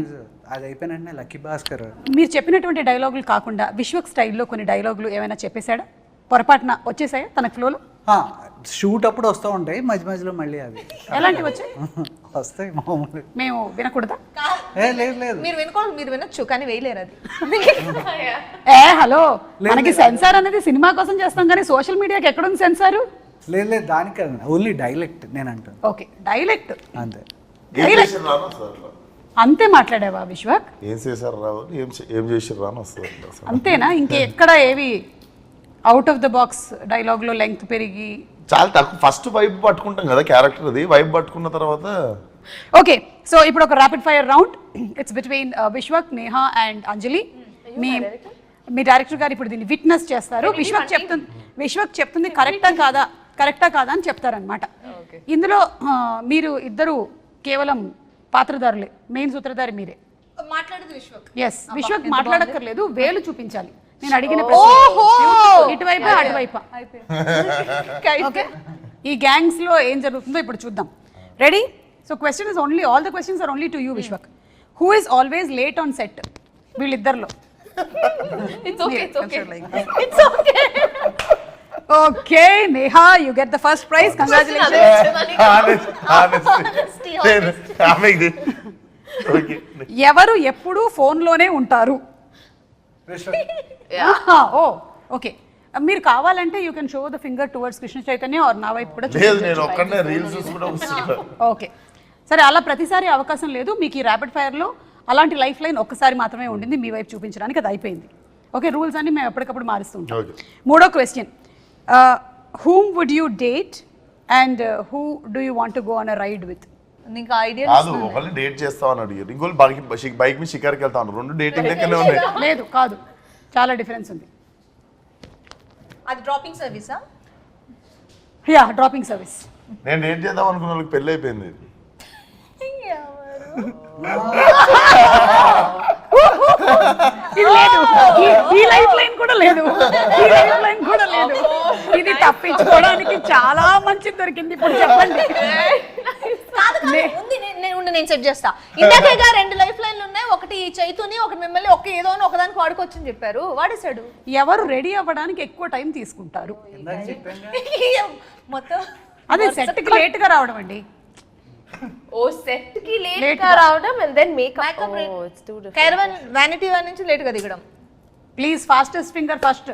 అది అయిపోయినంటే లక్కీ భాస్కర్. మీరు చెప్పినటువంటి డైలాగులు కాకుండా విశ్వక్ స్టైల్లో కొన్ని డైలాగులు ఏమైనా చెప్పేశాడా, పొరపాటున వచ్చేసాయా తన ఫ్లోలో? షూట్ అప్పుడు వస్తూ ఉంటాయి, మధ్యలో మళ్ళీ అవి ఎలాంటివి వచ్చాయి? వస్తాయి మామూలు. మేము వినకూడదా? లేదు మీరు వినొచ్చు కానీ వేయలేరు అది. హలో, మనకి సెన్సార్ అనేది సినిమా కోసం చేస్తాం కానీ సోషల్ మీడియాకి ఎక్కడుంది సెన్సారు? లేదు దానికి కాదు, ఓన్లీ డైలెక్ట్ నేను అంటాను. ఓకే డైలెక్ట్ అంతే. అంతే మాట్లాడావా విశ్వక్? ఏం చేశారు రావు, ఏం చేసారు రాను వస్తుంది. అంతేనా? ఇంకెక్కడ ఏవి out of the box dialogue లో లెంగ్త్ పెరిగి? చాలా తక్కువ. ఫస్ట్ వైబ్ పట్టుకుంటాం కదా క్యారెక్టర్, అది వైబ్ పట్టుకున్న తర్వాత. ఓకే, సో ఇప్పుడు ఒక rapid fire round. It's between Vishwak, Neha and Anjali. Me director గారు ఇప్పుడు దీన్ని విట్నెస్ చేస్తారు. విశ్వక్ చెప్తుంది కరెక్టా కాదా అని చెప్తారనమాట. ఇందులో మీరు ఇద్దరు కేవలం పాత్రధారులే, మెయిన్ సూత్రధారి మీరే. మాట్లాడేది విశ్వక్. ఎస్, విశ్వక్ మాట్లాడక్కర్లేదు, వేలు చూపించాలి. నేను అడిగిన ఇటువైపు అటువైపు. ఓకే, ఈ గ్యాంగ్స్ లో ఏం జరుగుతుందో ఇప్పుడు చూద్దాం. Ready? So question is only, all the questions are only to you Vishwak. Who is always late on set వీళ్ళిద్దరిలో? Okay Neha, you get the first prize. Congratulations. ఎవరు ఎప్పుడు ఫోన్ లోనే ఉంటారు? ఓ ఓకే, మీరు కావాలంటే you can show the finger towards Krishna Chaitanya or నా వైపు కూడా. ఓకే సరే, అలా ప్రతిసారి అవకాశం లేదు మీకు. ఈ ర్యాపిడ్ ఫైర్ లో అలాంటి లైఫ్ లైన్ ఒక్కసారి మాత్రమే ఉండింది మీ వైపు చూపించడానికి, అది అయిపోయింది. ఓకే, రూల్స్ అన్ని మేము ఎప్పటికప్పుడు మారుస్తుంటాం. మూడో question, whom would you date and who do you want to go on a ride with? నీకు ఐడియా కాదు, ఒకళ్ళు డేట్ చేస్తామని అడిగారు, ఇంకోళ్ళు బైక్ మీద షికార్కి వెళ్తాను. రెండు డేటింగ్ లెక్కనే ఉన్నాయి. లేదు కాదు, చాలా డిఫరెన్స్ ఉంది. అది డ్రాపింగ్ సర్వీసా? Yeah, dropping service. నేను డేట్ చేద్దాం అనుకున్న వాళ్ళకి పెళ్ళి అయిపోయింది. ఈ లైఫ్ లైన్ కూడా లేదు, ఇది తప్పించుకోవడానికి చాలా మంచి దొరికింది. ఇప్పుడు చెప్పండి. నేను సెట్ చేస్తా. ఇందాకేగా రెండు లైఫ్ లైన్లు ఉన్నాయి, ఒకటి చైతుని, ఒకటి మిమ్మల్ని, ఒక ఏదో ఒకదానికి వాడుకోవచ్చని చెప్పారు. వాడేశాడు. ఎవరు రెడీ అవ్వడానికి ఎక్కువ టైం తీసుకుంటారు? మొత్తం అదే సెట్ కి లేట్ గా రావడం అండి. ఓ సెట్ కి లేట్ గా రావడం and then makeup. Oh it's too different. Caravan vanity van నుంచి లేట్ గా దిగడం. Please fastest finger first.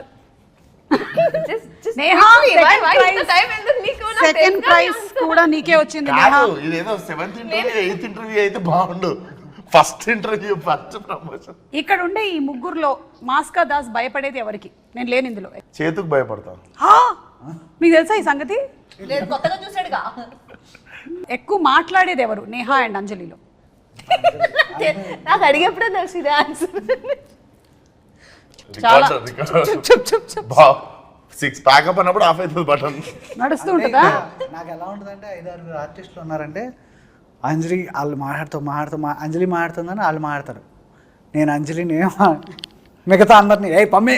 just Neha, second second prize కూడా నీకే వచ్చింది. నేహా, ఇదేదో 7th ఇంటర్వ్యూ 8th ఇంటర్వ్యూ అయితే బాగుండు. First interview, first promotion. ఇక్కడ ఉండే ఈ ముగ్గురులో మాస్కా దాస్ భయపడేది ఎవరికి? నేను లేని ఇందులో. చేతుకు భయపడతాను. మీకు తెలుసా ఈ సంగతి? లేదు, కొత్తగా చూసాడుగా. ఎక్కువ మాట్లాడేది ఎవరు నేహా అండ్ అంజలిలో? నాకు అడిగేప్పుడే తెలుసు ఇది ఆన్సర్. చాలా సిక్స్ ప్యాకప్ అన్నప్పుడు ఆఫ్ అవుతుంది బటన్. నడుస్తూ ఉంటుందా? నాకు ఎలా ఉంటుందంటే 5-6 ఆర్టిస్టులు ఉన్నారంటే అంజలి వాళ్ళు అంజలి మాట్లాడుతుందని వాళ్ళు మాట్లాడతారు, నేను అంజలిని మిగతా అందరినీ ఏ పమ్మే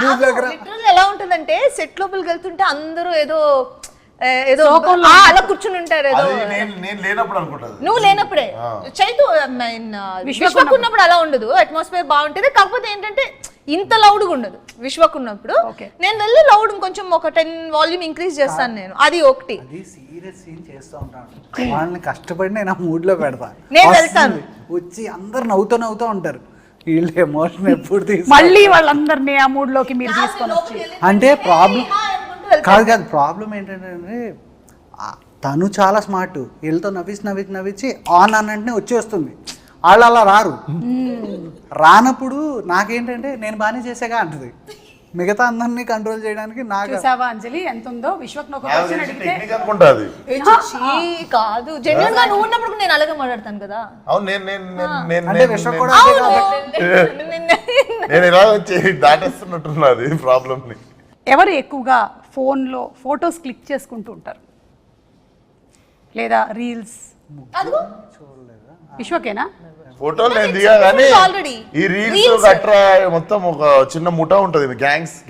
లిటరల్ ఎలా ఉంటుందంటే సెట్ లోపలికి వెళ్తుంటే అందరూ ఏదో శోకంలో అలా కూర్చుని ఉంటారు ఏదో. అది నేను లేనప్పుడు అనుకుంటాను. నువ్వు లేనప్పుడే చైతు విశ్వకు ఉన్నప్పుడు అలా ఉండదు, అట్మాస్ఫియర్ బాగుంటుంది. కాకపోతే ఏంటంటే ఇంత లౌడ్ గా ఉండదు విశ్వకు ఉన్నప్పుడు. నేను వెళ్ళి లౌడ్ కొంచెం ఒక 10 వాల్యూమ్ ఇంక్రీజ్ చేస్తాను నేను, అది ఒకటి. అది సీరియస్ సీన్ చేస్తూ ఉంటాను, వాళ్ళని కష్టపడి నేను ఆ మూడ్ లో పెడతా. నేను వెళ్తాను. వచ్చి అందరు నవ్వుతూ ఉంటారు, వీళ్ళు ఎమోషన్ ఎప్పుడు మళ్ళీ వాళ్ళందరినీ ఆ మూడ్ లోకి మీరు తీసుకొని వచ్చి. అంటే ప్రాబ్లం కాదు ప్రాబ్లం ఏంటంటే తను చాలా స్మార్ట్, వీళ్ళతో నవ్వించి ఆన్ అన్నంటే వచ్చేస్తుంది, వాళ్ళు అలా రారు. రానప్పుడు నాకేంటంటే నేను బాగానే చేసాగా అంటది, మిగతా అందరినీ కంట్రోల్ చేయడానికి నాకు. చూసావా అంజలి ఎంత ఉందో? విశ్వక్ ఒక క్వశ్చన్ అడిగితే టెక్నిక్ అనుకుంటుంది. కాదు, జెన్యున్ గా నువ్వు ఉన్నప్పుడు నేను అలాగే మాట్లాడతాను కదా. అవును నేను అంటే విశ్వ కూడా నేను ఇలా వచ్చి దాటేస్తున్నట్టున్నది ప్రాబ్లమ్ ని. ఎవరు ఎక్కువగా ఫోన్లో ఫొటోస్ క్లిక్ చేసుకుంటూ ఉంటారు లేదా రీల్స్? విశ్వకేనా? ఫోటోలు నేను దిగా కానీ Already. ఈ రీల్స్ గట్రా మొత్తం ఒక చిన్న ముఠా ఉంటది,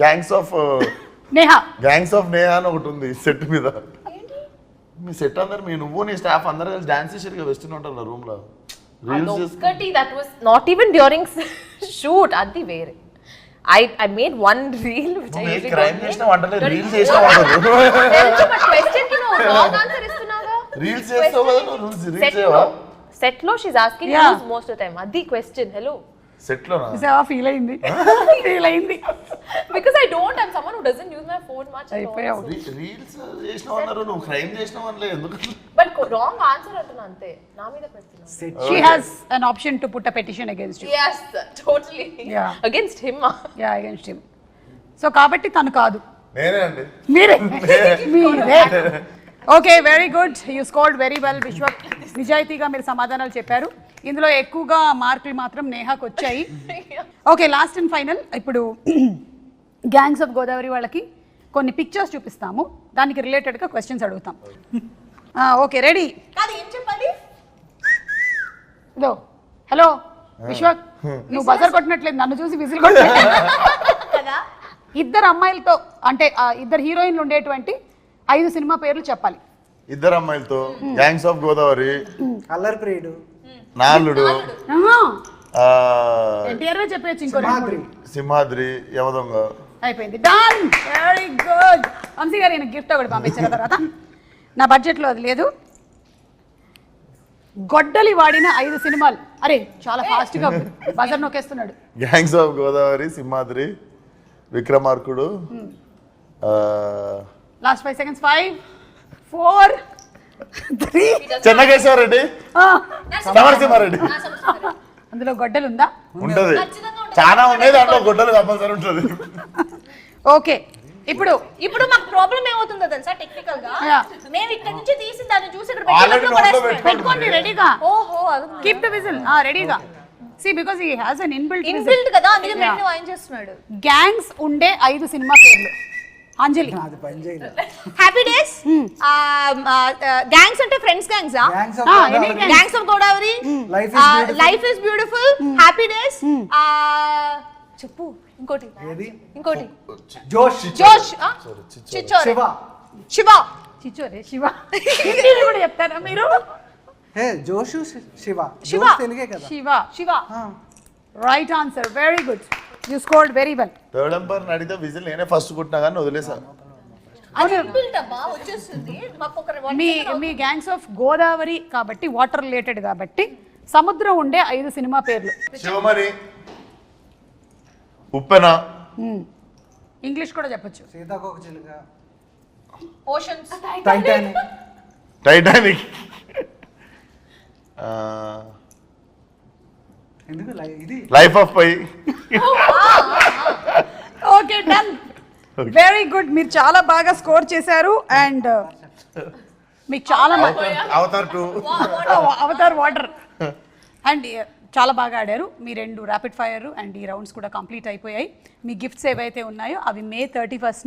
గ్యాంగ్స్ ఆఫ్ నేహా నేహా అని ఒకటి ఉంది సెట్ మీద. మీ సెట్ అందరు నువ్వు నీ స్టాఫ్ అందరు కలిసి డాన్స్ చేసారు కదా, వెస్ట్ ఉంటారు రూమ్ లో రీల్స్ ఒక్కటి that was not even during shoot, అది వేరే. I made one reel which I usually crime don't చేసిన make. వంటలే రీల్స్ చేసిన వంటలు తెలుసు, but question కి నువ్వు wrong answer ఇస్తున్నావుగా. రీల్స్ చేస్తావు కదా నువ్వు, రీల్స్ Set చేయవా? లో set లో she's asking Yeah. who's most of the time. అది question. Hello. సెట్ లోనా? చూసావా? ఫీల్ అయింది. Because I don't, I'm someone who doesn't use my phone much at all. అయిపోయావు. రీల్స్ చేసినావు అన్నారు, నువ్వు క్రైమ్ చేసినావు అనలే ఎందుకు? But wrong answer అంటున్నా అంతే, నా మీద పెడుతున్నా. She has an option to put a petition against you. Yes, totally. Yeah. Against him. Yeah, against him. So కాబట్టి తను కాదు, నేనే అండి. మీరే. Okay, very good, you scored very well Vishwak. నిజాయితీగా మీరు సమాధానాలు చెప్పారు. ఇందులో ఎక్కువగా మార్కులు మాత్రం నేహాకు వచ్చాయి. ఓకే, లాస్ట్ అండ్ ఫైనల్, ఇప్పుడు గ్యాంగ్స్ ఆఫ్ గోదావరి వాళ్ళకి కొన్ని పిక్చర్స్ చూపిస్తాము, దానికి రిలేటెడ్గా క్వశ్చన్స్ అడుగుతాం. Okay, ready? కాదు, ఏం చెప్పాలి? ఇదో హలో విశ్వక్, నువ్వు బజర్ కొట్టినట్లేదు, నన్ను చూసి విజిల్ కొట్టినట్లేదు. ఇద్దరు అమ్మాయిలతో అంటే ఇద్దరు హీరోయిన్లు ఉండేటువంటి 5 సినిమా పేర్లు చెప్పాలి. ఇద్దరు అమ్మాయిలతో గ్యాంగ్స్ ఆఫ్ గోదావరి, అల్లరి ప్రియుడు, నాలుడు, ఎన్టీఆర్ చెప్పచ్చు, ఇంకో సింహాద్రి, యమదొంగ. అయిపోయింది, డన్, వెరీ గుడ్. వంశీ గారు నేను గిఫ్ట్ ఒకటి పంపించిన తర్వాత నా బడ్జెట్లో అది లేదు. గొడ్డలి వాడిన 5 సినిమాలు. అరే చాలా ఫాస్ట్గా బజర్ నొక్కేస్తున్నాడు. Gangs of Godavari, Simhadri, Vikramarkudu, last 5 seconds. 5, 4, 3. Chennakeshwara Reddy, Samarasimha Reddy. అందులో గొడ్డలు ఉందా? ఉంటది, చాలా ఉన్నాయి, దాంట్లో గొడ్డలు కంపల్సరీ ఉంటది. ఓకే, ఇప్పుడు మాకు ప్రాబ్లం ఏమవుతుందో తెలుసా? టెక్నికల్ గా Yeah. మేము ఇక్కడ నుంచి తీసి దాన్ని చూసి ఇక్కడ Already పెట్టినప్పుడు నోట్లో పడేస్తాం. పెట్టుకోండి రెడీగా. ఓహో, కీప్ ద విజిల్ రెడీగా. See because he has an inbuilt inbuilt కదా, అందుకే పెట్టిన వాయిన్ చేస్తున్నాడు. గ్యాంగ్స్ ఉండే 5 సినిమా పేర్లు. అంజలి. అది పని చేయలేదు. హ్యాపీ డేస్, గ్యాంగ్స్ అంటే friends gangs, Gangs of any Godavari. gang. Gangs of Godavari, Life is beautiful. Life is beautiful, happy days, చెప్పు ఇంకోటి, ఏది? ఇంకోటి, జోష్, జోష్, చిచ్చోరే, శివ, శివ, చిచ్చోరే, శివ. హిందీలో కూడా చెప్తారా మీరు? హే జోషు, శివ. శివ. జోష్ తెలుగే కదా. Shiva. Shiva. Right answer, very good, you scored very well. Third umpire అడిగితే విజిల్ నేనే ఫస్ట్ కుట్టినా కానీ వదిలేసాను. అది ఇన్బిల్ట్ అబ్బా, వచ్చేస్తుంది. మాకు ఒక మీ గ్యాంగ్స్ ఆఫ్ గోదావరి కాబట్టి వాటర్ రిలేటెడ్ కాబట్టి సముద్రం ఉండే 5 సినిమా పేర్లు. శివమణి, ఉప్పెన, ఇంగ్లీష్ కూడా చెప్పొచ్చు. సీతాకోక చిలుక, ఓషన్స్, టైటానిక్, టైటానిక్, ఎందుకు ఇది Life of Pi. Okay, done, very good, మీరు చాలా బాగా స్కోర్ చేశారు. అండ్ మీకు చాలా అవతార్ 2, అవతార్ వాటర్. అండ్ చాలా బాగా ఆడారు. మీ 2 ర్యాపిడ్ ఫైర్ అండ్ ఈ రౌండ్స్ కూడా కంప్లీట్ అయిపోయాయి. మీ గిఫ్ట్స్ ఏవైతే ఉన్నాయో అవి May 31st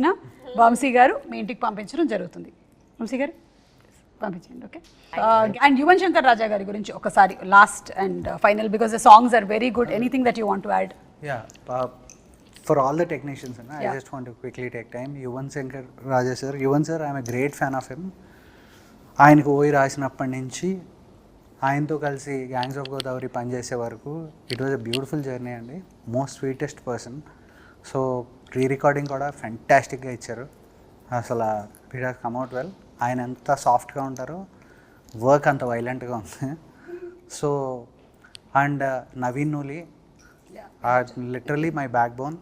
వంశీ గారు మీ ఇంటికి పంపించడం జరుగుతుంది. వంశీ గారు పంపించండి. ఓకే. అండ్ యువన్ శంకర్ రాజా గారి గురించి ఒకసారి last and final, because the songs are very good. Anything that you want to add? For all the technicians, I just want to quickly take time. Yuvan Shankar Raja sir, Yuvan sir, I am a great fan of him. ఆయనకు ఓయి రాసినప్పటి నుంచి ఆయనతో కలిసి gangs of Godavari పనిచేసే వరకు it was a beautiful journey అండి. Most sweetest person. So recording కూడా ఫెంటాస్టిక్గా ఇచ్చారు. అసలు it has come out well. ఆయన ఎంత సాఫ్ట్గా ఉంటారో వర్క్ అంత వైలెంట్గా ఉంది. So and Naveen Nooli literally my backbone.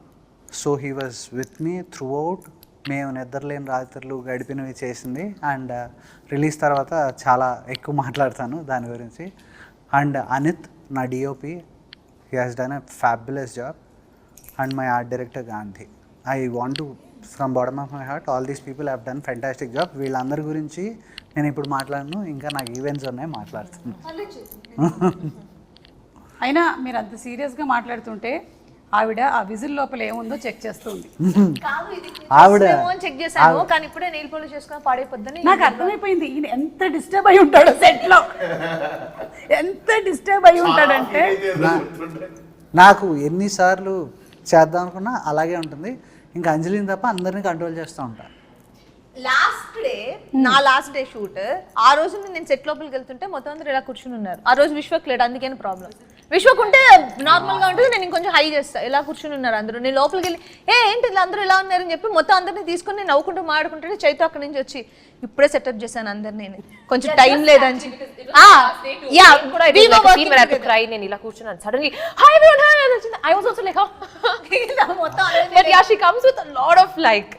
So he was with me throughout. మేము నిద్రలేని రాత్రులు గడిపినవి చేసింది. అండ్ రిలీజ్ తర్వాత చాలా ఎక్కువ మాట్లాడతాను దాని గురించి. అండ్ అనిత్ నా DOP, he has done a fabulous job. And my art director Gandhi. I want to from bottom of my heart all these people have done fantastic job. వీళ్ళందరి గురించి నేను ఇప్పుడు మాట్లాడను, ఇంకా నాకు ఈవెంట్స్ ఉన్నాయి, మాట్లాడుతాను. అయినా మీరు అంత సీరియస్గా మాట్లాడుతుంటే ఆవిడ ఆ విజిల్ లోపల ఏముందో చెక్ చేస్తుంది. ఆవిడ చెక్ చేశాను కానీ ఇప్పుడే నెయిల్ పాలిష్ చేసుకుని పాడైపోద్దని నాకు అర్థమైపోయింది ఈయన ఎంత డిస్టర్బ్ అయి ఉంటాడో సెట్ లో. ఎంత డిస్టర్బ్ అయి ఉంటాడంటే నాకు ఎన్నిసార్లు చేద్దాం అనుకున్నా అలాగే ఉంటుంది. ఇంకా అంజలిని తప్ప అందరినీ కంట్రోల్ చేస్తూ ఉంటాను. నా లాస్ట్ డే షూట్, ఆ రోజు నేను సెట్ లోపలికి వెళ్తుంటే మొత్తం అందరూ ఇలా కూర్చుని ఉన్నారు. ఆ రోజు విశ్వక్ లేడు, అందుకని ప్రాబ్లం. విశ్వక్ ఉంటే నార్మల్ గా ఉంటుంది, నేను ఇంకొంచెం హై చేస్తా. ఇలా కూర్చుని ఉన్నారు అందరూ. నేను లోపలికి వెళ్ళి ఏంటి ఇలా అందరూ ఇలా ఉన్నారని చెప్పి మొత్తం అందరినీ తీసుకుని నవ్వుకుంటూ మాడుకుంటే చైతు అక్కడి నుంచి వచ్చి ఇప్పుడే సెటప్ చేశాను అందరినీ, కొంచెం టైం లేదని చెప్పి. నేను ఇలా కూర్చున్నాను. Suddenly hi everyone, I was also like but yeah, she comes with a lot of like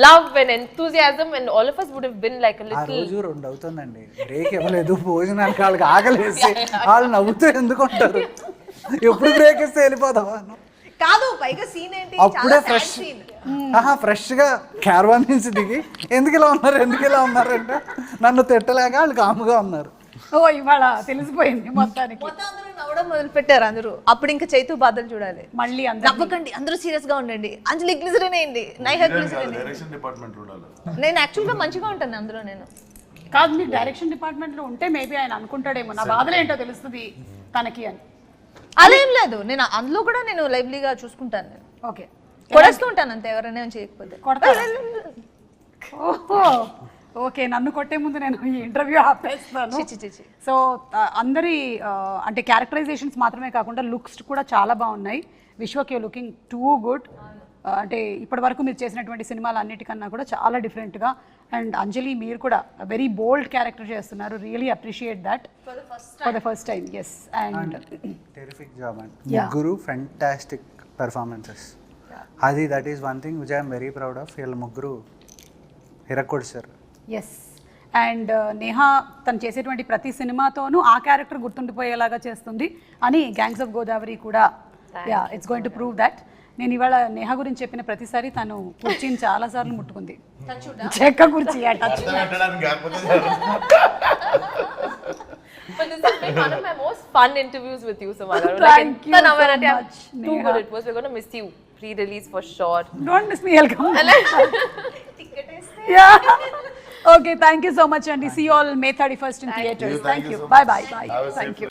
love and enthusiasm and all of us would have been like a ఆ little. రోజు 2 అవుతుందండి, బ్రేక్ ఇవ్వలేదు. భోజనానికి వాళ్ళకి ఆకలేసి వాళ్ళు నవ్వుతూ ఎందుకు ఉంటారు, ఎప్పుడు బ్రేక్ ఇస్తే వెళ్ళిపోదావా కాదు. పైగా సీన్ ఏంటి, అప్పుడే ఫ్రెష్గా క్యారవాన్ నుంచి దిగి ఎందుకు ఇలా ఉన్నారు అంటే నన్ను తిట్టలేక వాళ్ళు కాముగా ఉన్నారు. ఓ ఇవాళ తెలిసిపోయింది మొత్తానికి. మొత్తం అందరూ నవ్వడం మొదలు పెట్టారు అందరూ. అప్పుడు ఇంకా చైతు బాధలు చూడాలి. మళ్ళీ నవ్వకండి, అందరూ సీరియస్ గా ఉండండి. అంజలి గ్లిజరిన్ వేయండి, నైహా గ్లిజరిన్. డైరెక్షన్ డిపార్ట్మెంట్ ఉండాలి. నేను యాక్చువల్ గా మంచిగా ఉంటాను అందులో. నేను కాదు, మీరు డైరెక్షన్ డిపార్ట్మెంట్ లో ఉంటే మేబీ ఆయన అనుకుంటాడేమో నా బాధలు ఏంటో తెలుస్తుంది తనకి అని. అదేం లేదు, నేను అందులో కూడా నేను లైవ్లీగా చూసుకుంటాను. నేను ఓకే కొడేస్తూ ఉంటాను అంతే, ఎవరైనా చేయకపోతే. ఓహో ఓకే, నన్ను కొట్టే ముందు నేను ఈ ఇంటర్వ్యూ ఆపేస్తాను. సో అందరి అంటే క్యారెక్టరైజేషన్స్ మాత్రమే కాకుండా లుక్స్ కూడా చాలా బాగున్నాయి. Vishwak you looking too good. అంటే ఇప్పటి వరకు మీరు చేసినటువంటి సినిమాలు అన్నిటికన్నా కూడా చాలా డిఫరెంట్గా. అండ్ అంజలి మీరు కూడా వెరీ బోల్డ్ క్యారెక్టర్ చేస్తున్నారు. Really appreciate that for the first time. Yes, and terrific job and ముగ్గురు ఫెంటాస్టిక్ పెర్ఫార్మెన్సెస్. అది that is one thing which I'm very proud of. వీళ్ళ ముగ్గురు హిరకొడిసారు. ఎస్, అండ్ నేహా తను చేసేటువంటి ప్రతి సినిమాతోనూ ఆ క్యారెక్టర్ గుర్తుండిపోయేలాగా చేస్తుంది అని గ్యాంగ్స్ ఆఫ్ గోదావరి కూడా it's going to prove that. నేను ఇవాళ నేహా గురించి చెప్పిన ప్రతిసారి తను కుర్చీని చాలా సార్లు ముట్టుకుంది. చెక్క కుర్చీ touch. But this has been one of my most fun interviews with you, Samala. Thank you so much, Too good it was. We're going to miss you pre-release for sure. Don't miss me, I'll come. Yeah. Okay, thank you so much, and see you all May 31st in theaters. Thank you. Bye. Thank you.